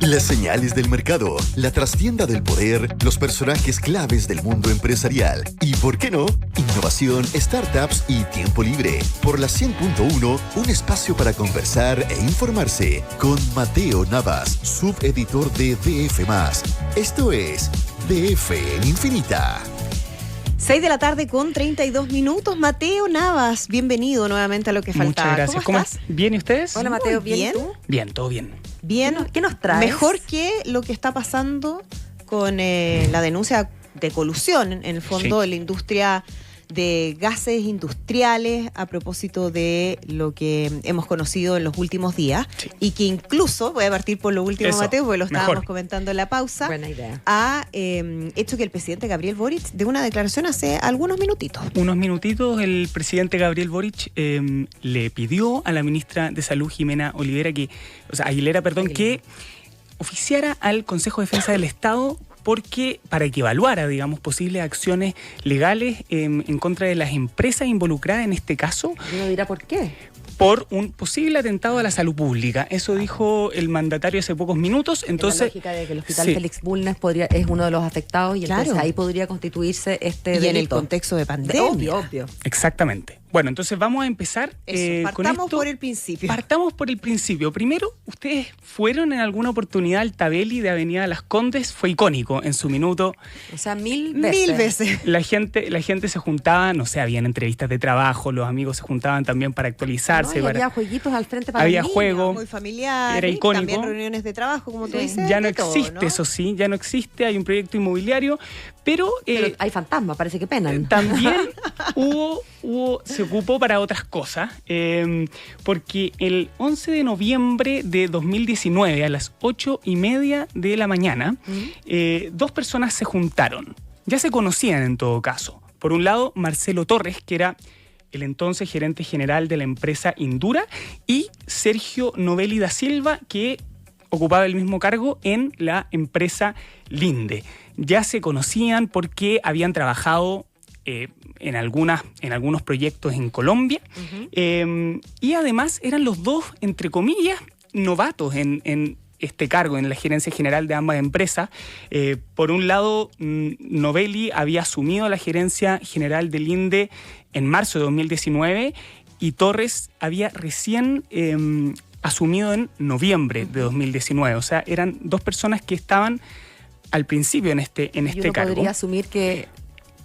Las señales del mercado, la trastienda del poder, los personajes claves del mundo empresarial y, ¿por qué no?, innovación, startups y tiempo libre. Por la 100.1, un espacio para conversar e informarse con Mateo Navas, subeditor de DF+. Esto es DF en Infinita. 6 de la tarde con 32 minutos. Mateo Navas, bienvenido nuevamente a Lo que faltaba. Muchas gracias. ¿Cómo estás? ¿Bien y ustedes? Hola Mateo, Muy ¿bien? ¿Tú? Bien, todo bien. Bien. ¿Qué nos traes? Mejor que lo que está pasando con la denuncia de colusión, en el fondo, Sí. de la industria de gases industriales, a propósito de lo que hemos conocido en los últimos días, Sí. y que incluso, voy a partir por lo último, Eso, Mateo, porque lo estábamos mejor. comentando en la pausa, Buena idea. ha hecho que el presidente Gabriel Boric dé una declaración hace algunos minutitos. Unos minutitos, el presidente Gabriel Boric le pidió a la ministra de Salud, Jimena Aguilera, que oficiara al Consejo de Defensa del Estado para que evaluara, digamos, posibles acciones legales en contra de las empresas involucradas en este caso Uno dirá por qué. por un posible atentado a la salud pública. Eso dijo el mandatario hace pocos minutos. Entonces, la lógica de que el hospital sí. Félix Bulnes es uno de los afectados y Claro. entonces ahí podría constituirse este Y en el delito. contexto de pandemia. Obvio. Exactamente. Bueno, entonces vamos a empezar Eso, con partamos esto. por el principio. Partamos por el principio. Primero, ¿ustedes fueron en alguna oportunidad al Tabeli de Avenida Las Condes? Fue icónico en su minuto. O sea, mil veces. 1000 veces. La gente se juntaba, no sé, habían entrevistas de trabajo, los amigos se juntaban también para actualizarse. No, y había jueguitos al frente para Había los niños. juego. Muy familiar. Era icónico. También reuniones de trabajo, como tú Sí. dices. Ya no de todo, existe, ¿no? eso sí, ya no existe. Hay un proyecto inmobiliario, pero Pero hay fantasmas, parece que penan. también se ocupó para otras cosas, porque el 11 de noviembre de 2019, a las 8:30 de la mañana, dos personas se juntaron. Ya se conocían en todo caso. Por un lado, Marcelo Torres, que era el entonces gerente general de la empresa Indura, y Sergio Novelli da Silva, que ocupaba el mismo cargo en la empresa Linde. Ya se conocían porque habían trabajado en algunos proyectos en Colombia, y además eran los dos, entre comillas, novatos en este cargo, en la gerencia general de ambas empresas. Por un lado, Novelli había asumido la gerencia general del Linde en marzo de 2019 y Torres había recién asumido en noviembre de 2019. O sea, eran dos personas que estaban al principio en este Y uno cargo. podría asumir que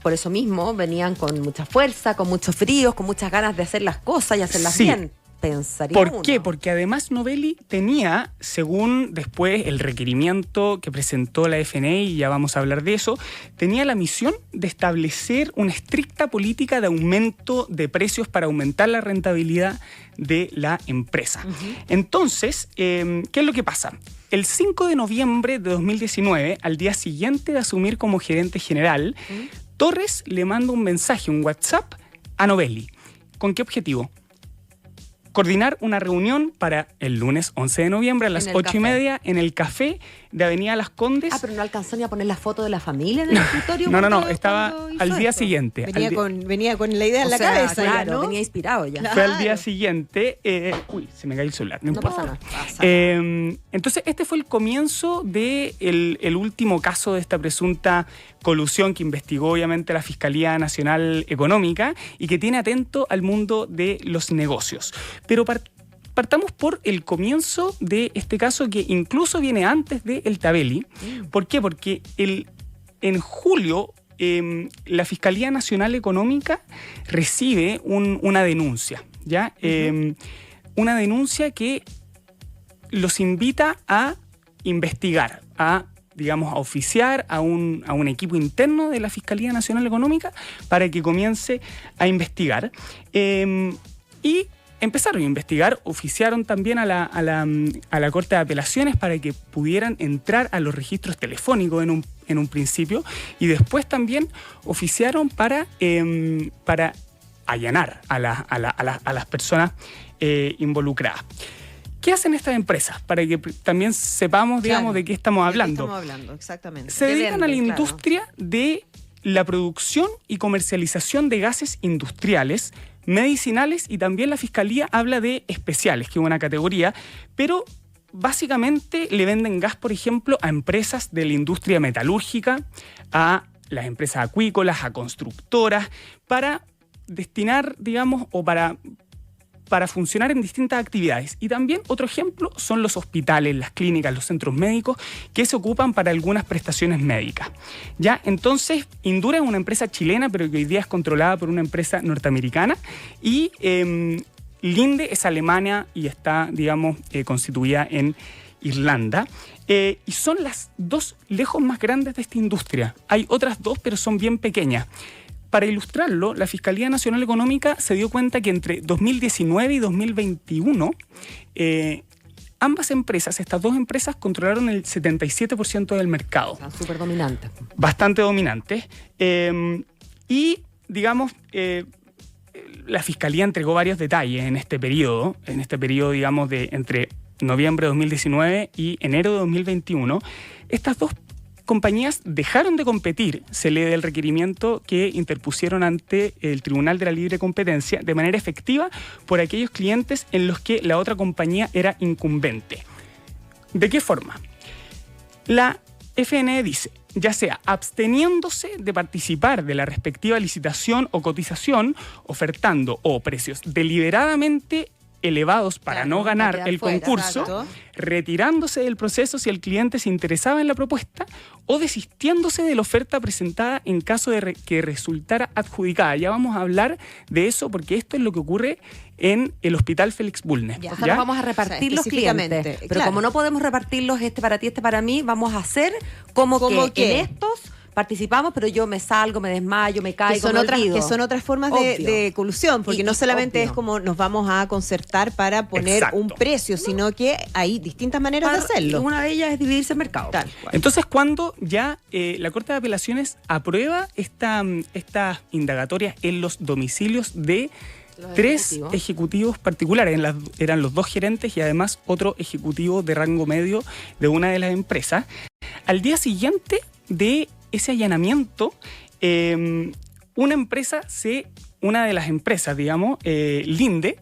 por eso mismo venían con mucha fuerza, con muchos fríos, con muchas ganas de hacer las cosas y hacerlas Sí. bien. Pensaría ¿Por uno. qué? Porque además Novelli tenía, según después el requerimiento que presentó la FNE, y ya vamos a hablar de eso, tenía la misión de establecer una estricta política de aumento de precios para aumentar la rentabilidad de la empresa. Entonces, ¿qué es lo que pasa? El 5 de noviembre de 2019, al día siguiente de asumir como gerente general, Torres le manda un mensaje, un WhatsApp, a Novelli. ¿Con qué objetivo? Coordinar una reunión para el lunes 11 de noviembre a las En el 8:30 en el café de Avenida Las Condes. Ah, pero no alcanzó ni a poner la foto de la familia en el escritorio. No, estaba al día siguiente. Venía con la idea en la cabeza, claro, ya, ¿no? venía inspirado ya. Claro. Fue al día siguiente. Se me cayó el celular, no No importa. pasa nada. Entonces, este fue el comienzo de el último caso de esta presunta colusión que investigó obviamente la Fiscalía Nacional Económica y que tiene atento al mundo de los negocios. Pero partamos por el comienzo de este caso, que incluso viene antes del Tabeli. ¿Por qué? Porque en julio la Fiscalía Nacional Económica recibe una denuncia, ¿ya? Una denuncia que los invita a investigar, a oficiar a un equipo interno de la Fiscalía Nacional Económica para que comience a investigar. Y empezaron a investigar, oficiaron también a la Corte de Apelaciones para que pudieran entrar a los registros telefónicos en un principio, y después también oficiaron para allanar a las personas involucradas. ¿Qué hacen estas empresas? Para que también sepamos, digamos, de qué estamos hablando. Estamos hablando, exactamente. Se dedican a la venden, industria de la producción y comercialización de gases industriales, medicinales, y también la Fiscalía habla de especiales, que es una categoría, pero básicamente le venden gas, por ejemplo, a empresas de la industria metalúrgica, a las empresas acuícolas, a constructoras, para destinar, digamos, o para funcionar en distintas actividades. Y también otro ejemplo son los hospitales, las clínicas, los centros médicos que se ocupan para algunas prestaciones médicas. ¿Ya? Entonces, Indura es una empresa chilena, pero que hoy día es controlada por una empresa norteamericana, y Linde es alemana y está, digamos, constituida en Irlanda. Y son las dos lejos más grandes de esta industria. Hay otras dos, pero son bien pequeñas. Para ilustrarlo, la Fiscalía Nacional Económica se dio cuenta que entre 2019 y 2021, ambas empresas, estas dos empresas, controlaron el 77% del mercado. Están súper dominantes. Bastante dominantes. Y, digamos, la Fiscalía entregó varios detalles en este periodo, digamos, de entre noviembre de 2019 y enero de 2021. Estas dos compañías dejaron de competir, se lee del requerimiento que interpusieron ante el Tribunal de la Libre Competencia, de manera efectiva por aquellos clientes en los que la otra compañía era incumbente. ¿De qué forma? La FNE dice, ya sea absteniéndose de participar de la respectiva licitación o cotización, ofertando o precios deliberadamente elevados para no ganar el concurso, exacto, retirándose del proceso si el cliente se interesaba en la propuesta o desistiéndose de la oferta presentada en caso de que resultara adjudicada. Ya vamos a hablar de eso porque esto es lo que ocurre en el Hospital Félix Bulnes. Ya. O sea, nos vamos a repartir los clientes, pero como no podemos repartirlos este para ti, este para mí, vamos a hacer como que en estos participamos, pero yo me salgo, me desmayo, me caigo, que son otras formas de colusión, porque no solamente es como nos vamos a concertar para poner un precio, sino que hay distintas maneras de hacerlo. Una de ellas es dividirse el mercado. Entonces, cuando ya la Corte de Apelaciones aprueba estas indagatorias en los domicilios de tres ejecutivos particulares, eran los dos gerentes y además otro ejecutivo de rango medio de una de las empresas, al día siguiente de ese allanamiento, una de las empresas, digamos, Linde,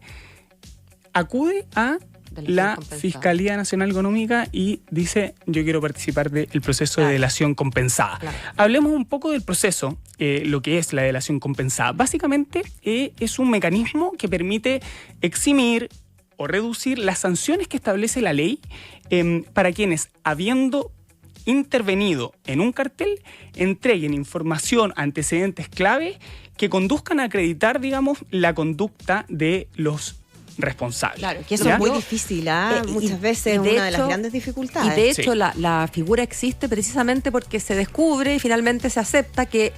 acude a la Fiscalía Nacional Económica y dice, yo quiero participar del proceso de delación compensada. Claro. Hablemos un poco del proceso, lo que es la delación compensada. Básicamente es un mecanismo que permite eximir o reducir las sanciones que establece la ley para quienes, habiendo intervenido en un cartel, entreguen información, antecedentes clave que conduzcan a acreditar, digamos, la conducta de los responsables. Claro, que eso es muy difícil, muchas veces una de las grandes dificultades. Y de hecho la figura existe precisamente porque se descubre y finalmente se acepta que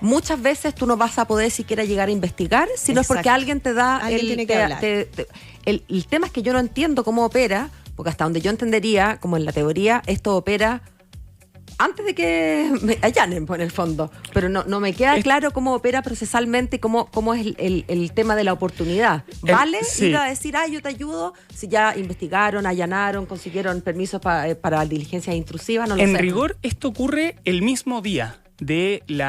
muchas veces tú no vas a poder siquiera llegar a investigar, sino es porque alguien te da... Tiene que hablar. El tema es que yo no entiendo cómo opera, porque hasta donde yo entendería, como en la teoría, esto opera antes de que me allanen, en el fondo. Pero no me queda claro cómo opera procesalmente, cómo es el tema de la oportunidad. ¿Vale ir a decir, yo te ayudo, si ya investigaron, allanaron, consiguieron permisos para diligencias intrusivas? No lo sé. En rigor, esto ocurre el mismo día del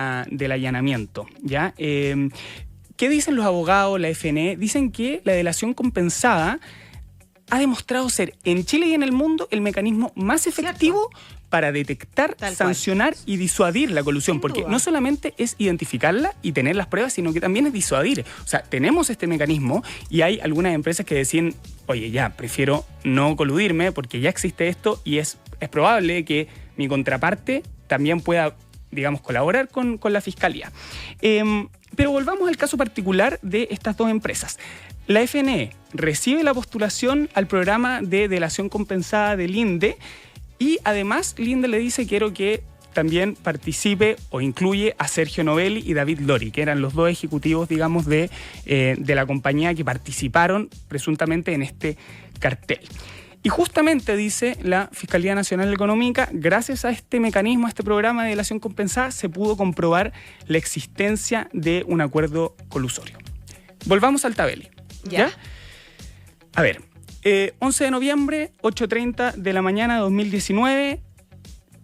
allanamiento, ¿ya? ¿Qué dicen los abogados, la FNE? Dicen que la delación compensada ha demostrado ser, en Chile y en el mundo, el mecanismo más efectivo para detectar, sancionar y disuadir la colusión. Porque no solamente es identificarla y tener las pruebas, sino que también es disuadir. O sea, tenemos este mecanismo y hay algunas empresas que deciden, oye, ya, prefiero no coludirme porque ya existe esto y es probable que mi contraparte también pueda, digamos, colaborar con la Fiscalía. Pero volvamos al caso particular de estas dos empresas. La FNE recibe la postulación al programa de delación compensada de Linde y además Linde le dice, quiero que también participe o incluye a Sergio Novelli y David Lori, que eran los dos ejecutivos, digamos, de la compañía que participaron presuntamente en este cartel. Y justamente, dice la Fiscalía Nacional Económica, gracias a este mecanismo, a este programa de delación compensada, se pudo comprobar la existencia de un acuerdo colusorio. Volvamos al Tabeli. ¿Ya? A ver, 11 de noviembre, 8:30 de la mañana de 2019,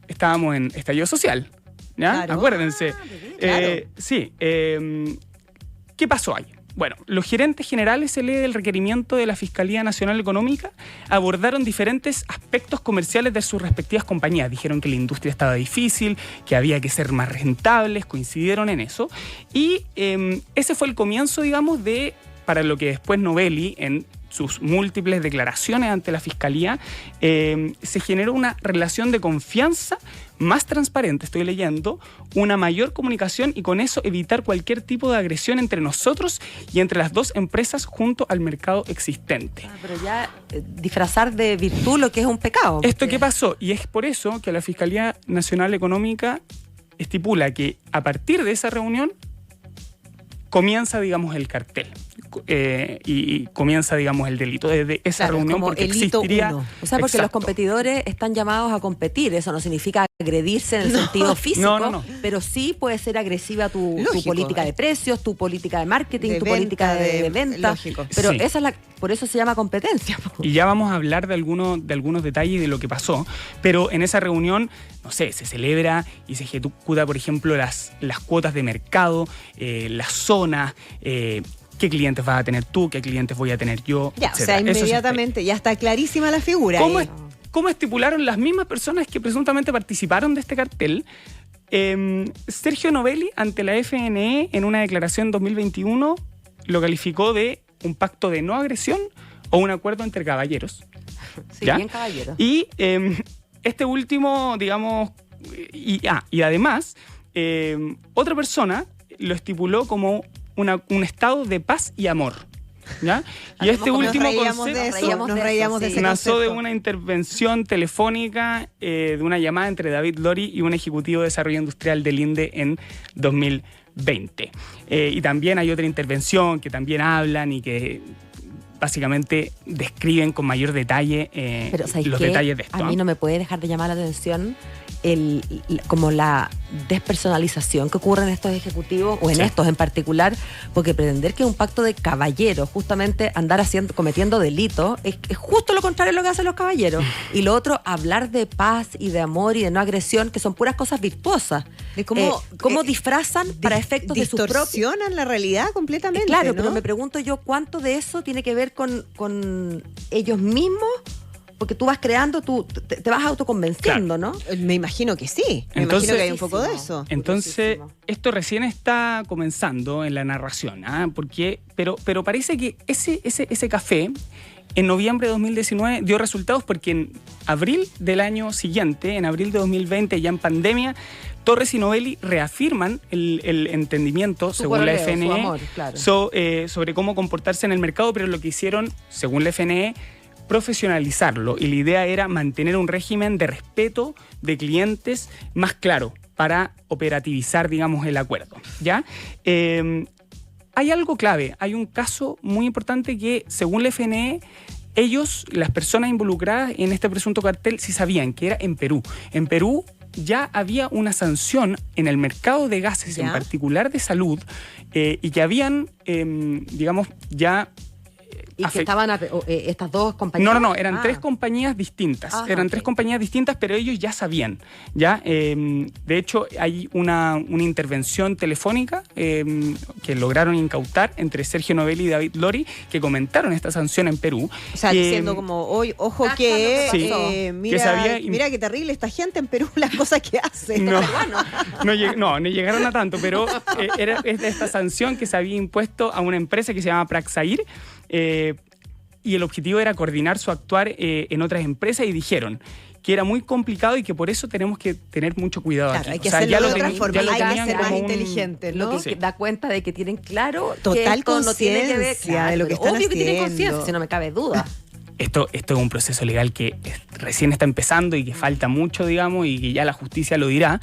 estábamos en estallido social, ¿ya? Claro. Acuérdense. Claro. ¿Qué pasó ahí? Bueno, los gerentes generales, se lee del requerimiento de la Fiscalía Nacional Económica, abordaron diferentes aspectos comerciales de sus respectivas compañías. Dijeron que la industria estaba difícil, que había que ser más rentables, coincidieron en eso. Y ese fue el comienzo, digamos, para lo que después Novelli, en sus múltiples declaraciones ante la Fiscalía, se generó una relación de confianza más transparente, estoy leyendo, una mayor comunicación y con eso evitar cualquier tipo de agresión entre nosotros y entre las dos empresas junto al mercado existente. Pero ya disfrazar de virtud lo que es un pecado. ¿Esto qué pasó? Y es por eso que la Fiscalía Nacional Económica estipula que a partir de esa reunión comienza, digamos, el cartel. Y comienza, digamos, el delito desde esa reunión, porque existiría... O sea, porque los competidores están llamados a competir. Eso no significa agredirse en el sentido físico, pero sí puede ser agresiva tu política de precios, tu política de marketing, tu política de venta. Pero por eso se llama competencia. Y ya vamos a hablar de algunos detalles de lo que pasó, pero en esa reunión, no sé, se celebra y se ejecuta, por ejemplo, las cuotas de mercado, las zonas, qué clientes vas a tener tú, qué clientes voy a tener yo, ya, etcétera. O sea, inmediatamente ya está clarísima la figura. ¿Cómo estipularon las mismas personas que presuntamente participaron de este cartel? Sergio Novelli, ante la FNE, en una declaración en 2021, lo calificó de un pacto de no agresión o un acuerdo entre caballeros. Sí, ¿ya? Bien caballeros. Y este último, digamos, y además, otra persona lo estipuló como un estado de paz y amor, ¿ya? Y este último concepto nació de una intervención telefónica, de una llamada entre David Lori y un ejecutivo de desarrollo industrial del INDE en 2020. Y también hay otra intervención que también hablan y que básicamente describen con mayor detalle los detalles de esto. A mí no me puede dejar de llamar la atención como la despersonalización que ocurre en estos ejecutivos, o en estos en particular, porque pretender que es un pacto de caballeros, justamente andar cometiendo delitos, es justo lo contrario de lo que hacen los caballeros. Y lo otro, hablar de paz y de amor y de no agresión, que son puras cosas virtuosas. ¿Cómo disfrazan para efectos de sus propios... Distorsionan la realidad completamente, claro, ¿no? Pero me pregunto yo, ¿cuánto de eso tiene que ver con ellos mismos? Porque tú vas creando, te vas autoconvenciendo, claro, ¿no? Me imagino que sí. Me imagino que hay un poco de eso. Entonces, esto recién está comenzando en la narración, pero parece que ese café, en noviembre de 2019, dio resultados, porque en abril del año siguiente, en abril de 2020, ya en pandemia, Torres y Novelli reafirman el entendimiento, según la FNE, sobre cómo comportarse en el mercado, pero lo que hicieron, según la FNE, profesionalizarlo, y la idea era mantener un régimen de respeto de clientes más claro para operativizar, digamos, el acuerdo, ¿ya? Hay algo clave, hay un caso muy importante que, según la FNE, las personas involucradas en este presunto cartel, sí sabían que era en Perú. En Perú ya había una sanción en el mercado de gases, en particular de salud, y que habían, digamos, ya... ¿Y que estaban estas dos compañías? No, eran tres compañías distintas. Tres compañías distintas, pero ellos ya sabían, ¿ya? De hecho, hay una intervención telefónica que lograron incautar entre Sergio Novelli y David Lori, que comentaron esta sanción en Perú. O sea, diciendo como, ojo mira qué terrible esta gente en Perú, las cosas que hace. No llegaron a tanto, pero era esta sanción que se había impuesto a una empresa que se llama Praxair, y el objetivo era coordinar su actuar en otras empresas, y dijeron que era muy complicado y que por eso tenemos que tener mucho cuidado. Claro, aquí. Hay que hacerlo de otra forma, hay que ser más inteligentes, ¿no? Lo que da cuenta de que tienen claro total que esto no tiene que ver, de lo que están obvio haciendo. Que tienen conciencia, si no me cabe duda. Esto es un proceso legal que recién está empezando y que falta mucho, digamos, y que ya la justicia lo dirá,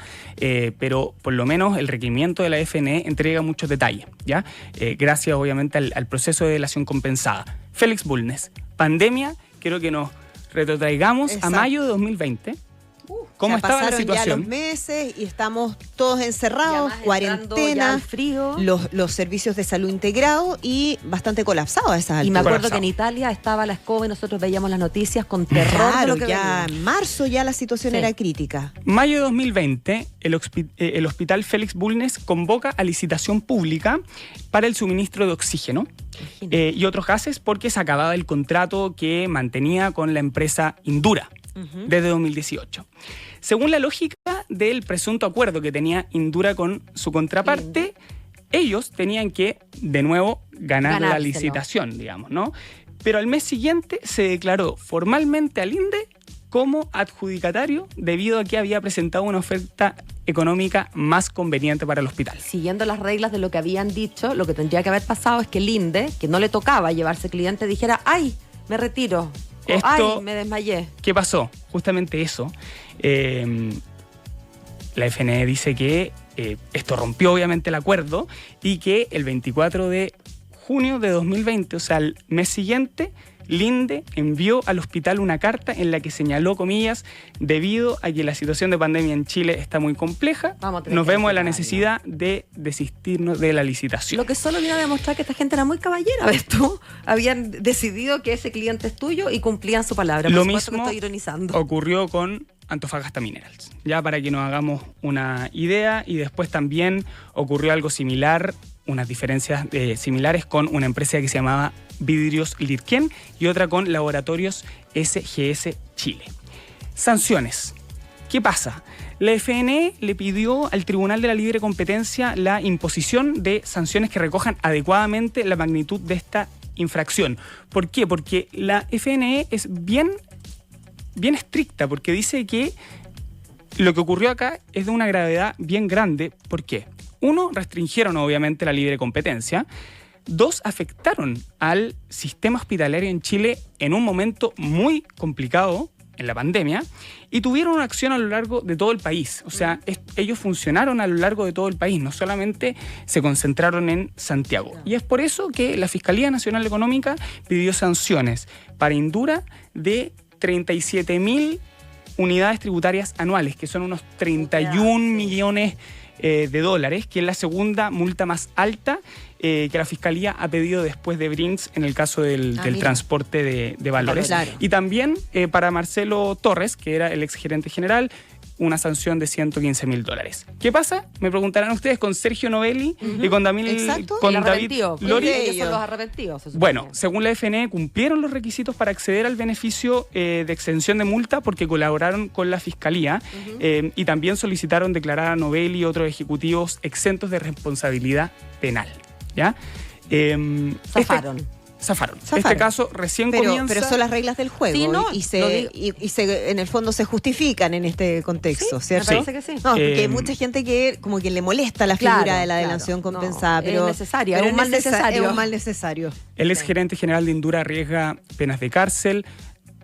pero por lo menos el requerimiento de la FNE entrega muchos detalles, ¿ya? Gracias, obviamente, al proceso de delación compensada. Félix Bulnes, pandemia, quiero que nos retrotraigamos a mayo de 2020, ¿Cómo estaba la situación? Ya los meses y estamos todos encerrados, cuarentena, frío. Los servicios de salud integrados y bastante colapsados a esas alturas. Y me acuerdo que en Italia estaba la escoba y nosotros veíamos las noticias con terror. Claro, de lo que ya en marzo ya la situación era crítica. Mayo de 2020, el Hospital Félix Bulnes convoca a licitación pública para el suministro de oxígeno y otros gases porque se acababa el contrato que mantenía con la empresa Indura desde 2018. Según la lógica del presunto acuerdo que tenía Indura con su contraparte, ellos tenían que, de nuevo, ganar la licitación, digamos, ¿no? Pero al mes siguiente se declaró formalmente al INDE como adjudicatario debido a que había presentado una oferta económica más conveniente para el hospital. Siguiendo las reglas de lo que habían dicho, lo que tendría que haber pasado es que el INDE, que no le tocaba llevarse cliente, dijera, ¡ay, me retiro! O, ¡ay, me desmayé! ¿Qué pasó? Justamente eso. La FNE dice que esto rompió obviamente el acuerdo y que el 24 de junio de 2020, o sea, el mes siguiente, Linde envió al hospital una carta en la que señaló, comillas, debido a que la situación de pandemia en Chile está muy compleja, nos vemos en la necesidad de desistirnos de la licitación. Lo que solo vino a demostrar que esta gente era muy caballera, ¿ves tú? Habían decidido que ese cliente es tuyo y cumplían su palabra. Lo mismo que estoy ironizando. Ocurrió con Antofagasta Minerals, ya para que nos hagamos una idea, y después también ocurrió algo similar, unas diferencias similares con una empresa que se llamaba Vidrios Lirquén y otra con Laboratorios SGS Chile. Sanciones. ¿Qué pasa? La FNE le pidió al Tribunal de la Libre Competencia la imposición de sanciones que recojan adecuadamente la magnitud de esta infracción. ¿Por qué? Porque la FNE es bien estricta, porque dice que lo que ocurrió acá es de una gravedad bien grande. ¿Por qué? Uno, restringieron obviamente la libre competencia. Dos, afectaron al sistema hospitalario en Chile en un momento muy complicado en la pandemia y tuvieron una acción a lo largo de todo el país. O sea, ellos funcionaron a lo largo de todo el país, no solamente se concentraron en Santiago. Y es por eso que la Fiscalía Nacional Económica pidió sanciones para Indura de 37.000 unidades tributarias anuales, que son unos 31 millones de dólares, que es la segunda multa más alta que la Fiscalía ha pedido después de Brinks en el caso del transporte de valores. Claro. Y también para Marcelo Torres, que era el exgerente general, una sanción de $115.000. ¿Qué pasa? Me preguntarán ustedes con Sergio Novelli y con David Lori. Ellos son los arrepentidos. Bueno, según la FNE, cumplieron los requisitos para acceder al beneficio de exención de multa porque colaboraron con la Fiscalía y también solicitaron declarar a Novelli y otros ejecutivos exentos de responsabilidad penal. ¿Ya? Zafaron. Este caso recién comienza. Pero son las reglas del juego, sí, ¿no? y en el fondo se justifican en este contexto, sí, ¿cierto? Me parece que sí. No, porque hay mucha gente que como que le molesta la figura de la detención compensada, pero es necesaria, es un mal necesario. Es un mal necesario. El exgerente general de Indura arriesga penas de cárcel.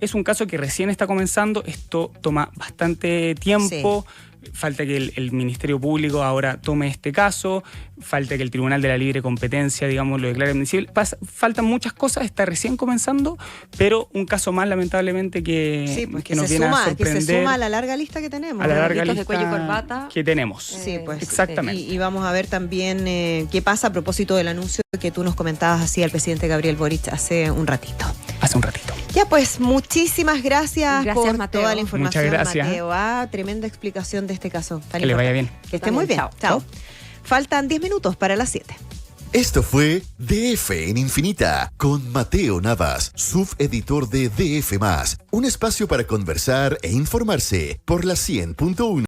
Es un caso que recién está comenzando, esto toma bastante tiempo. Falta que el Ministerio Público ahora tome este caso, falta que el Tribunal de la Libre Competencia, digamos, lo declare admisible. Faltan muchas cosas, está recién comenzando, pero un caso más, lamentablemente, que nos viene a sorprender. Que se suma a la larga lista que tenemos. A la larga lista de cuello y corbata que tenemos. Sí, pues. Exactamente. Y vamos a ver también qué pasa a propósito del anuncio que tú nos comentabas así al presidente Gabriel Boric hace un ratito. Ya, pues, muchísimas gracias por Mateo. Toda la información, Muchas gracias. Mateo. Tremenda explicación de este caso. Que le vaya bien. Que esté muy bien. Chao. Faltan 10 minutos para las 7. Esto fue DF en Infinita con Mateo Navas, subeditor de DF+, un espacio para conversar e informarse por la 100.1.